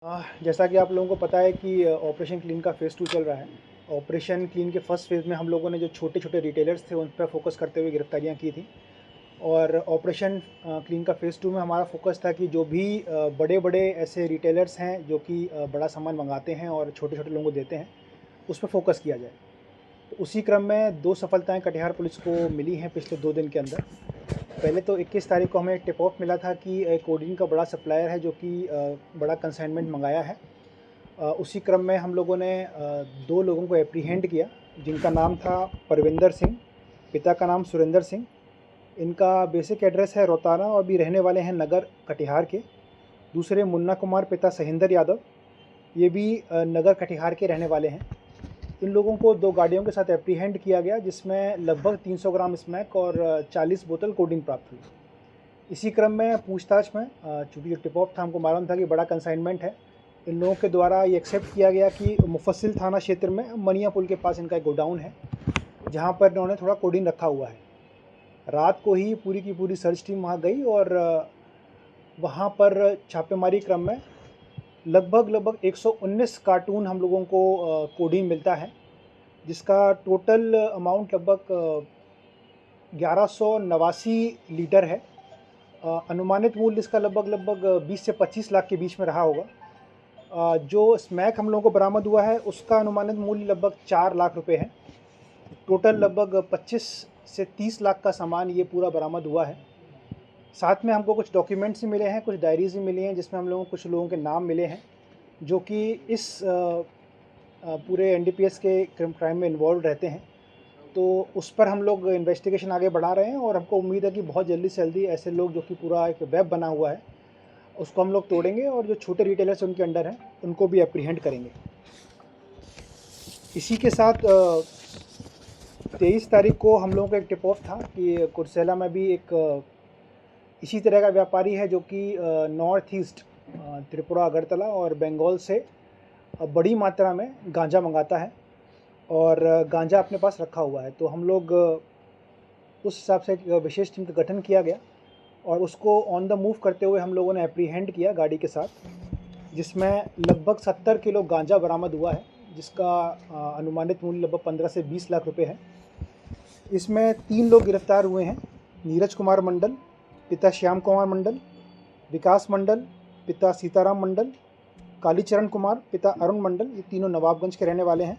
जैसा कि आप लोगों को पता है कि ऑपरेशन क्लीन का फ़ेज़ 2 चल रहा है। ऑपरेशन क्लीन के फर्स्ट फ़ेज़ में हम लोगों ने जो छोटे-छोटे रिटेलर्स थे उन पर फ़ोकस करते हुए गिरफ्तारियाँ की थी। और ऑपरेशन क्लीन का फ़ेज़ 2 में हमारा फ़ोकस था कि जो भी बड़े-बड़े ऐसे रिटेलर्स हैं जो कि बड़ा सामान मंगाते हैं और छोटे-छोटे लोगों को देते हैं, उस पे फ़ोकस किया जाए। तो उसी क्रम में 2 सफलताएँ कटिहार पुलिस को मिली हैं पिछले 2 दिन के अंदर। पहले तो 21 तारीख को हमें टिप ऑफ मिला था कि कोडीन का बड़ा सप्लायर है जो कि बड़ा कंसाइनमेंट मंगाया है। उसी क्रम में हम लोगों ने 2 लोगों को एप्रीहेंड किया, जिनका नाम था परविंदर सिंह, पिता का नाम सुरेंद्र सिंह। इनका बेसिक एड्रेस है रोताना और अभी रहने वाले हैं नगर कटिहार के। दूसरे मुन्ना कुमार पिता सहिंदर यादव, ये भी नगर कटिहार के रहने वाले हैं। इन लोगों को 2 गाड़ियों के साथ एप्रीहेंड किया गया, जिसमें लगभग 300 ग्राम स्मैक और 40 बोतल कोडीन प्राप्त हुई। इसी क्रम में पूछताछ में चूँकि जो टिप ऑफ था हमको मालूम था कि बड़ा कंसाइनमेंट है, इन लोगों के द्वारा ये एक्सेप्ट किया गया कि मुफस्सिल थाना क्षेत्र में मनिया पुल के पास इनका एक गोडाउन है, जहाँ पर इन्होंने थोड़ा कोडीन रखा हुआ है। रात को ही पूरी की पूरी सर्च टीम वहाँ गई और वहाँ पर छापेमारी क्रम में लगभग 119 कार्टून हम लोगों को कोडीन मिलता है, जिसका टोटल अमाउंट लगभग 1189 लीटर है। अनुमानित मूल्य इसका लगभग 20 से 25 लाख के बीच में रहा होगा। जो स्मैक हम लोगों को बरामद हुआ है उसका अनुमानित मूल्य लगभग 4 लाख रुपए है। टोटल लगभग 25 से 30 लाख का सामान ये पूरा बरामद हुआ है। साथ में हमको कुछ डॉक्यूमेंट्स भी मिले हैं, कुछ डायरीज़ भी मिली हैं, जिसमें हम लोगों को कुछ लोगों के नाम मिले हैं जो कि इस पूरे एनडीपीएस के क्राइम में इन्वॉल्व रहते हैं। तो उस पर हम लोग इन्वेस्टिगेशन आगे बढ़ा रहे हैं और हमको उम्मीद है कि बहुत जल्दी से जल्दी ऐसे लोग जो कि पूरा एक वेब बना हुआ है उसको हम लोग तोड़ेंगे और जो छोटे रिटेलर्स उनके अंडर हैं उनको भी एप्रीहेंड करेंगे। इसी के साथ 23 तारीख को हम लोगों को एक टिप ऑफ था कि कुर्सेला में भी एक इसी तरह का व्यापारी है जो कि नॉर्थ ईस्ट त्रिपुरा, अगरतला और बंगाल से बड़ी मात्रा में गांजा मंगाता है और गांजा अपने पास रखा हुआ है। तो हम लोग उस हिसाब से एक विशेष टीम का गठन किया गया और उसको ऑन द मूव करते हुए हम लोगों ने एप्रीहेंड किया गाड़ी के साथ, जिसमें लगभग 70 किलो गांजा बरामद हुआ है, जिसका अनुमानित मूल्य लगभग 15 से 20 लाख रुपए है। इसमें 3 लोग गिरफ्तार हुए हैं, नीरज कुमार मंडल पिता श्याम कुमार मंडल, विकास मंडल पिता सीताराम मंडल, कालीचरण कुमार पिता अरुण मंडल। ये तीनों नवाबगंज के रहने वाले हैं।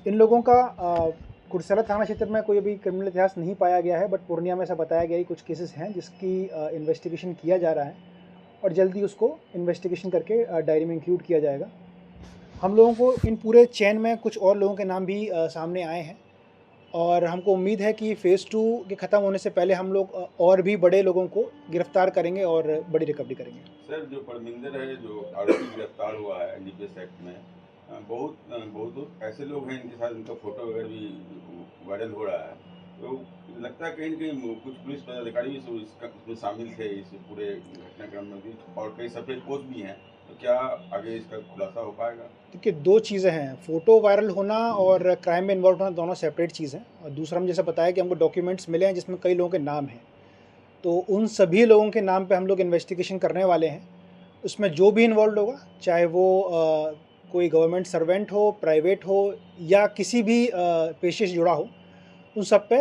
इन लोगों का कुर्सेला थाना क्षेत्र में कोई अभी क्रिमिनल इतिहास नहीं पाया गया है, बट पूर्णिया में ऐसा बताया गया कि कुछ केसेस हैं जिसकी इन्वेस्टिगेशन किया जा रहा है और जल्दी उसको इन्वेस्टिगेशन करके डायरी में इंक्लूड किया जाएगा। हम लोगों को इन पूरे चेन में कुछ और लोगों के नाम भी सामने आए हैं और हमको उम्मीद है कि फ़ेज़ 2 के ख़त्म होने से पहले हम लोग और भी बड़े लोगों को गिरफ्तार करेंगे और बड़ी रिकवरी करेंगे। सर, जो परमिंदर है, जो आरोपी गिरफ्तार हुआ है एनडीपीएस एक्ट में, बहुत ऐसे लोग हैं इनके साथ इनका फोटो वगैरह भी वायरल हो रहा है। तो लगता है कहीं न कहीं कुछ पुलिस पदाधिकारी भी इसमें शामिल थे इस पूरे घटनाक्रम में भी, और कई सफेद पोस्ट भी हैं। तो क्या आगे इसका खुलासा हो पाएगा? देखिए, 2 चीज़ें हैं, फ़ोटो वायरल होना और क्राइम में इन्वॉल्व होना दोनों सेपरेट चीज़ हैं। और दूसरा, हम जैसा बताया कि हमको डॉक्यूमेंट्स मिले हैं जिसमें कई लोगों के नाम हैं, तो उन सभी लोगों के नाम पे हम लोग इन्वेस्टिगेशन करने वाले हैं। उसमें जो भी इन्वॉल्व होगा, चाहे वो कोई गवर्नमेंट सर्वेंट हो, प्राइवेट हो या किसी भी पेशे से जुड़ा हो, उन सब पे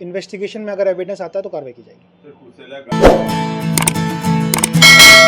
इन्वेस्टिगेशन में अगर एविडेंस आता है तो कार्रवाई की जाएगी। सर, कुर्सेला